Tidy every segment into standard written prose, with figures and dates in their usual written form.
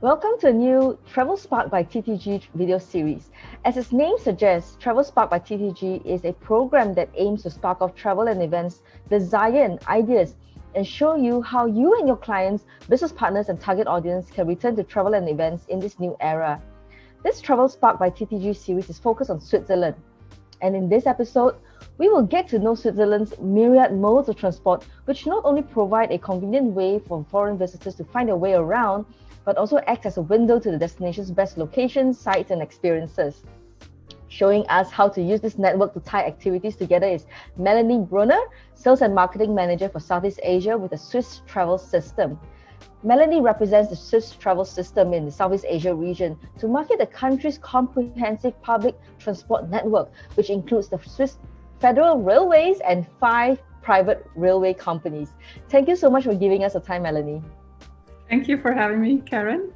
Welcome to a new Travel Spark by TTG video series. As its name suggests, Travel Spark by TTG is a program that aims to spark off travel and events, desire and ideas, and show you how you and your clients, business partners, and target audience can return to travel and events in this new era. This Travel Spark by TTG series is focused on Switzerland. And in this episode, we will get to know Switzerland's myriad modes of transport, which not only provide a convenient way for foreign visitors to find their way around, but also act as a window to the destination's best locations, sites, and experiences. Showing us how to use this network to tie activities together is Melanie Brunner, Sales and Marketing Manager for Southeast Asia with the Swiss Travel System. Melanie represents the Swiss travel system in the Southeast Asia region to market the country's comprehensive public transport network, which includes the Swiss Federal Railways and 5 private railway companies. Thank you so much for giving us a time, Melanie. Thank you for having me, Karen.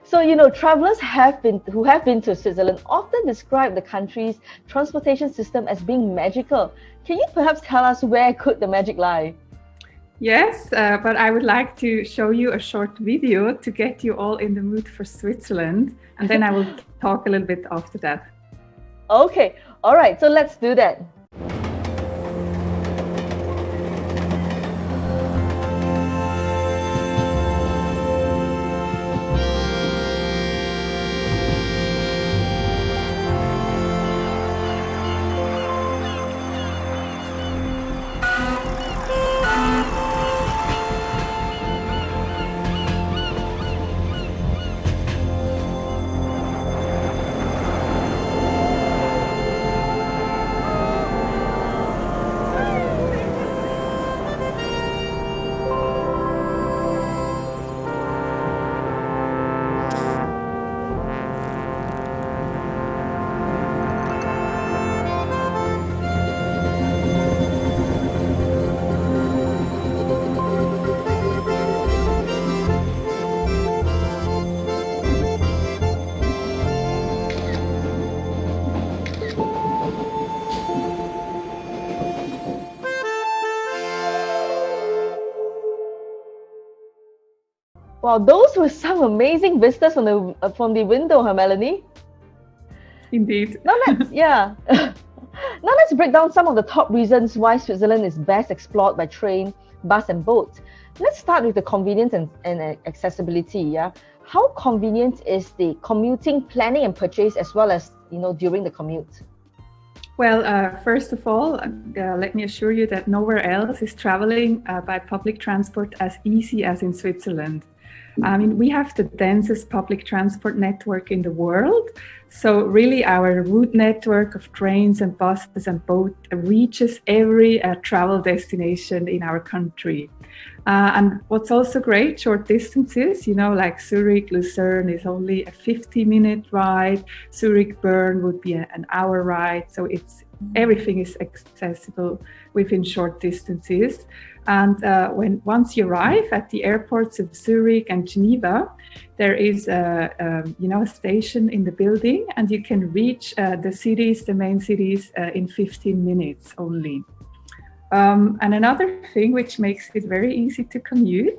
So, travelers who have been to Switzerland often describe the country's transportation system as being magical. Can you perhaps tell us where could the magic lie? Yes, but I would like to show you a short video to get you all in the mood for Switzerland, and then I will talk a little bit after that. Okay, all right, so let's do that. Wow, those were some amazing vistas from the window, huh, Melanie? Indeed. Now let's break down some of the top reasons why Switzerland is best explored by train, bus, and boat. Let's start with the convenience and accessibility. Yeah, how convenient is the commuting, planning, and purchase, as well as during the commute? Well, first of all, let me assure you that nowhere else is traveling by public transport as easy as in Switzerland. I mean, we have the densest public transport network in the world. So really our route network of trains and buses and boats reaches every travel destination in our country. And what's also great, short distances, like Zurich, Lucerne is only a 50-minute ride. Zurich, Bern would be an hour ride. So everything is accessible within short distances. And once you arrive at the airports of Zurich and Geneva, there is a station in the building, and you can reach the main cities, in 15 minutes only. And another thing which makes it very easy to commute,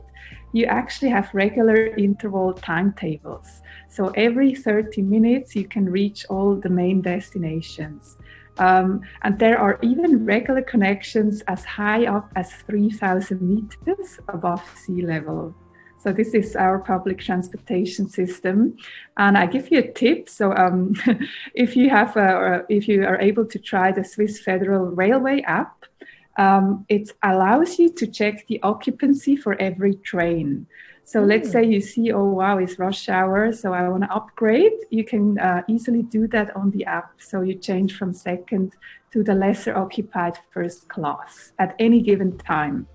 you actually have regular interval timetables. So every 30 minutes you can reach all the main destinations. And there are even regular connections as high up as 3,000 meters above sea level. So this is our public transportation system. And I give you a tip. So if you are able to try the Swiss Federal Railway app, it allows you to check the occupancy for every train. So let's say you see, oh wow, it's rush hour, so I want to upgrade. You can easily do that on the app. So you change from second to the lesser occupied first class at any given time.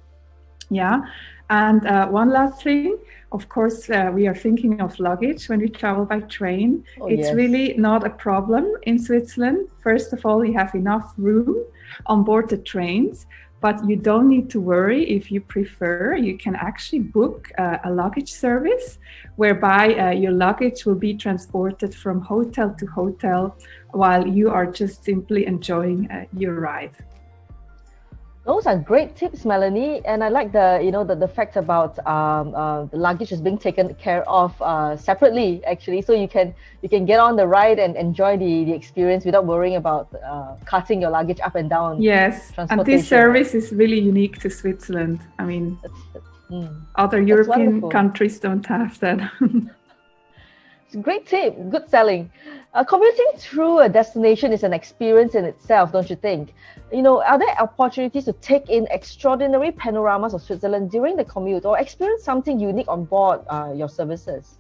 Yeah. And one last thing, of course, we are thinking of luggage when we travel by train. It's really not a problem in Switzerland. First of all, you have enough room on board the trains. But you don't need to worry. If you prefer, you can actually book a luggage service whereby your luggage will be transported from hotel to hotel while you are just simply enjoying your ride. Those are great tips, Melanie, and I like the fact about the luggage is being taken care of separately, actually, so you can get on the ride and enjoy the experience without worrying about carting your luggage up and down Yes, and this transportation, right? service is really unique to Switzerland. I mean, Mm, other that's European wonderful. countries don't have that. It's a great tip, good selling. Commuting through a destination is an experience in itself, don't you think? Are there opportunities to take in extraordinary panoramas of Switzerland during the commute or experience something unique on board your services?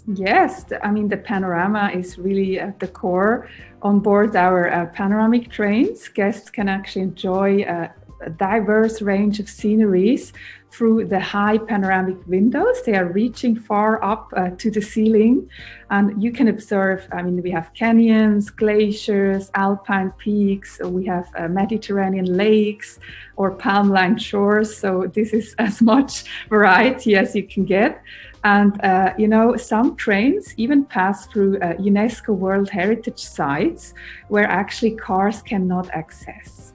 Yes, I mean, the panorama is really at the core. On board our panoramic trains, guests can actually enjoy a diverse range of sceneries through the high panoramic windows. They are reaching far up to the ceiling, and you can observe, I mean, we have canyons, glaciers, alpine peaks, we have Mediterranean lakes or palm-lined shores. So this is as much variety as you can get. And, some trains even pass through UNESCO World Heritage sites where actually cars cannot access.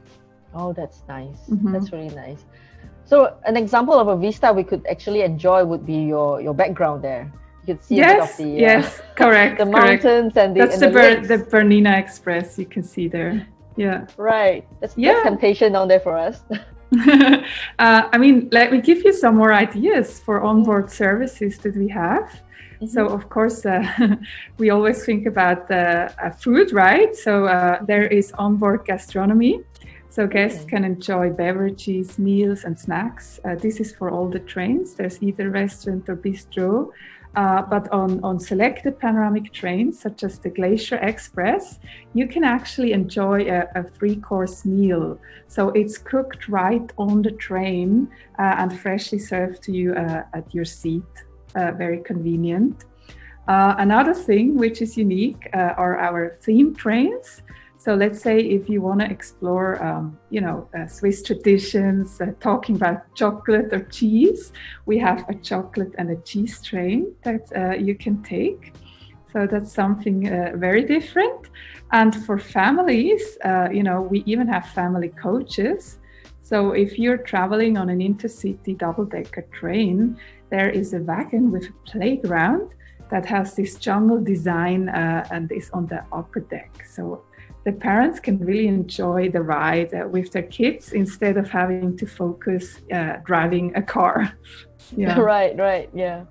Oh, that's nice. Mm-hmm. That's really nice. So an example of a vista we could actually enjoy would be your background there. You could see a bit of Yes, the yes, the correct, correct. mountains and the That's and the the lakes. Bernina Express you can see there. Yeah. Right. That's Yeah. temptation down there for us. I mean, let me give you some more ideas for onboard services that we have. So, Mm-hmm. of course, we always think about food, right? So, there is onboard gastronomy. So, guests can enjoy beverages, meals, and snacks. This is for all the trains. There's either restaurant or bistro. But on selected panoramic trains, such as the Glacier Express, you can actually enjoy a three-course meal. So it's cooked right on the train and freshly served to you at your seat. Very convenient. Another thing which is unique are our theme trains. So let's say if you want to explore, Swiss traditions, talking about chocolate or cheese, we have a chocolate and a cheese train that you can take. So that's something very different. And for families, we even have family coaches. So if you're traveling on an intercity double-decker train, there is a wagon with a playground that has this jungle design and is on the upper deck. So the parents can really enjoy the ride with their kids instead of having to focus driving a car. Yeah. Right. Yeah.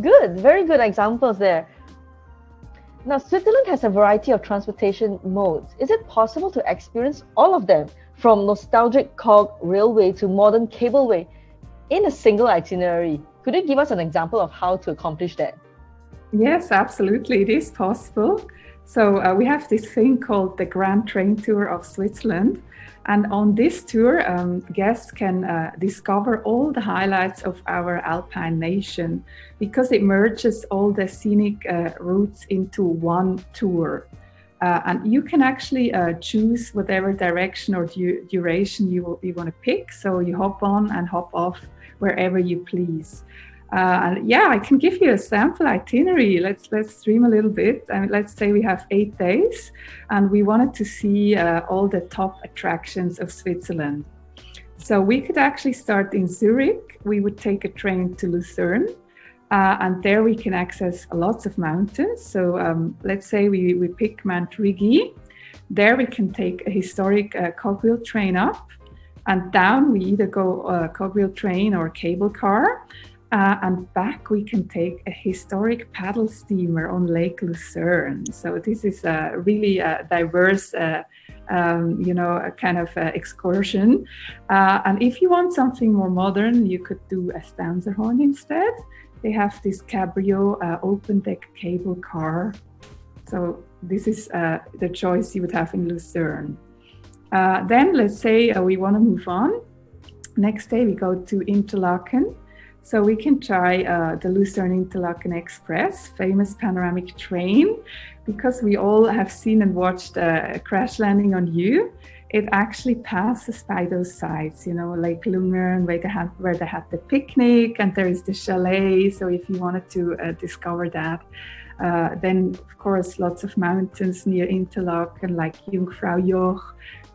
Good. Very good examples there. Now, Switzerland has a variety of transportation modes. Is it possible to experience all of them, from nostalgic cog railway to modern cableway, in a single itinerary? Could you give us an example of how to accomplish that? Yes, absolutely. It is possible. So we have this thing called the Grand Train Tour of Switzerland. And on this tour, guests can discover all the highlights of our Alpine nation because it merges all the scenic routes into one tour. And you can actually choose whatever direction or duration you want to pick. So you hop on and hop off wherever you please. I can give you a sample itinerary. Let's dream a little bit. Let's say we have 8 days, and we wanted to see all the top attractions of Switzerland. So we could actually start in Zurich. We would take a train to Lucerne, and there we can access lots of mountains. So let's say we pick Mount Rigi. There we can take a historic cogwheel train up, and down we either go cogwheel train or cable car. And back we can take a historic paddle steamer on Lake Lucerne. So this is a really diverse, a kind of excursion. And if you want something more modern, you could do a Stanzerhorn instead. They have this cabrio open deck cable car. So this is the choice you would have in Lucerne. Then let's say we want to move on. Next day we go to Interlaken. So we can try the Lucerne-Interlaken Express, famous panoramic train, because we all have seen and watched Crash Landing on You. It actually passes by those sites, Lake Lungern, where they had the picnic, and there is the chalet. So if you wanted to discover that, then of course lots of mountains near Interlaken, like Jungfraujoch,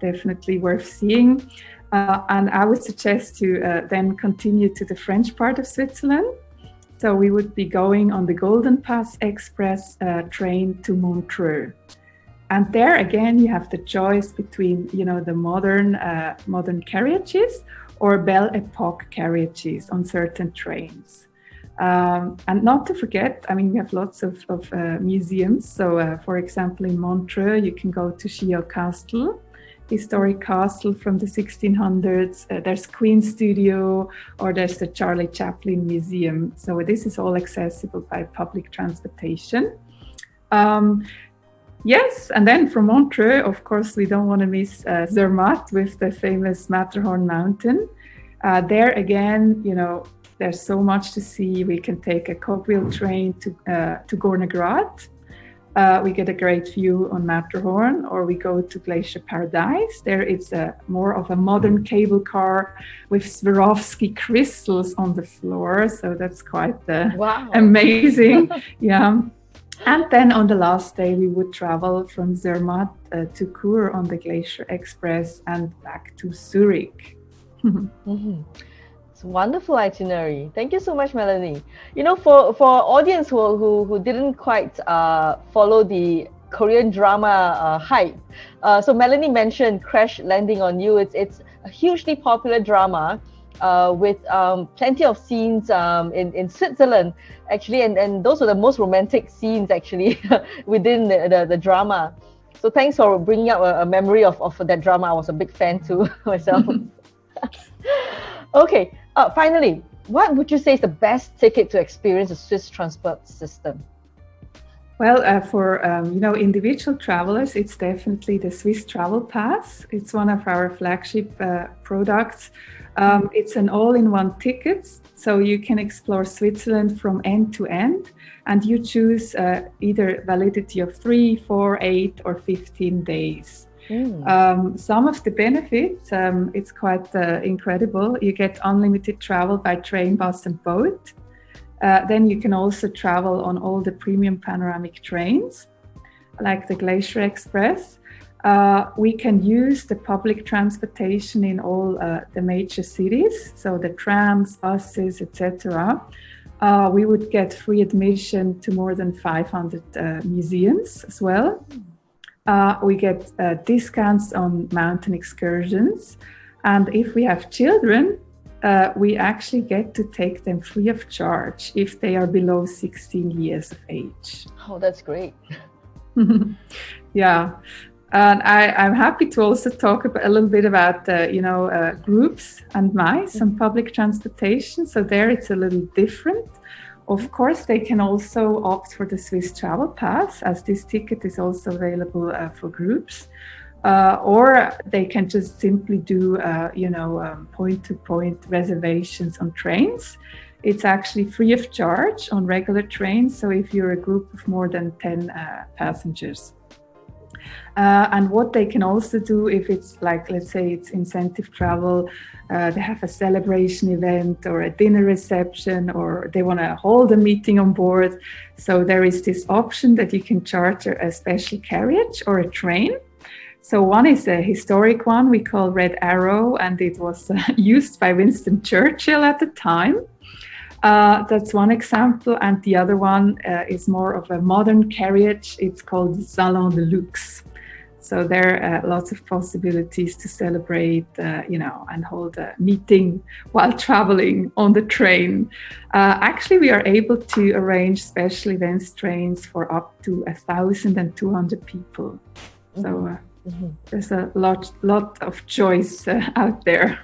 definitely worth seeing. And I would suggest to then continue to the French part of Switzerland. So we would be going on the Golden Pass Express train to Montreux. And there again, you have the choice between, the modern carriages or Belle Epoque carriages on certain trains. And not to forget, we have lots of museums. So, for example, in Montreux, you can go to Chillot Castle, historic castle from the 1600s. There's Queen Studio, or there's the Charlie Chaplin Museum. So this is all accessible by public transportation. Yes, and then from Montreux, of course, we don't want to miss Zermatt with the famous Matterhorn mountain. There again, there's so much to see. We can take a cogwheel train to Gornegraat. We get a great view on Matterhorn, or we go to Glacier Paradise. There it's more of a modern cable car with Swarovski crystals on the floor. So that's quite amazing. Yeah. And then on the last day, we would travel from Zermatt to Chur on the Glacier Express and back to Zurich. Mm-hmm. It's a wonderful itinerary. Thank you so much, Melanie. For our audience who didn't quite follow the Korean drama hype, so Melanie mentioned Crash Landing on You. It's a hugely popular drama with plenty of scenes in Switzerland, actually, and those were the most romantic scenes actually within the drama. So thanks for bringing up a memory of that drama. I was a big fan too myself. Okay, finally, what would you say is the best ticket to experience the Swiss transport system? Well, for individual travelers, it's definitely the Swiss Travel Pass. It's one of our flagship products. It's an all-in-one ticket, so you can explore Switzerland from end to end, and you choose either validity of 3, 4, 8, or 15 days. Some of the benefits, it's quite incredible. You get unlimited travel by train, bus, and boat. Then you can also travel on all the premium panoramic trains, like the Glacier Express. We can use the public transportation in all the major cities, so the trams, buses, etc. We would get free admission to more than 500 museums as well. We get discounts on mountain excursions. And if we have children, we actually get to take them free of charge if they are below 16 years of age. Oh, that's great. Yeah. And I'm happy to also talk a little bit about, groups and mice and public transportation. So there it's a little different. Of course, they can also opt for the Swiss Travel Pass, as this ticket is also available for groups. Or they can just simply do, point-to-point reservations on trains. It's actually free of charge on regular trains. So if you're a group of more than 10 passengers. And what they can also do, if it's like, let's say it's incentive travel, they have a celebration event or a dinner reception, or they want to hold a meeting on board. So there is this option that you can charter a special carriage or a train. So one is a historic one we call Red Arrow, and it was used by Winston Churchill at the time. That's one example. And the other one is more of a modern carriage. It's called Salon de Luxe. So there are lots of possibilities to celebrate, and hold a meeting while traveling on the train. Actually, we are able to arrange special events trains for up to 1,200 people. So there's a lot of choice out there.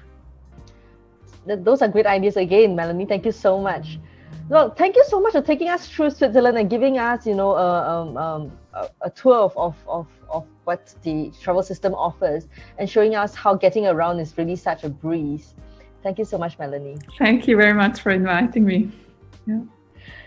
Those are great ideas again, Melanie. Thank you so much. Well, thank you so much for taking us through Switzerland and giving us, a tour of what the travel system offers and showing us how getting around is really such a breeze. Thank you so much, Melanie. Thank you very much for inviting me. Yeah.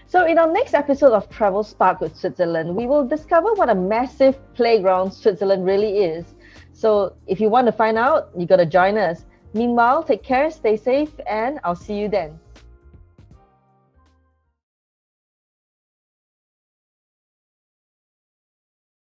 So in our next episode of Travel Spark with Switzerland, we will discover what a massive playground Switzerland really is. So if you want to find out, you got to join us. Meanwhile, take care, stay safe, and I'll see you then.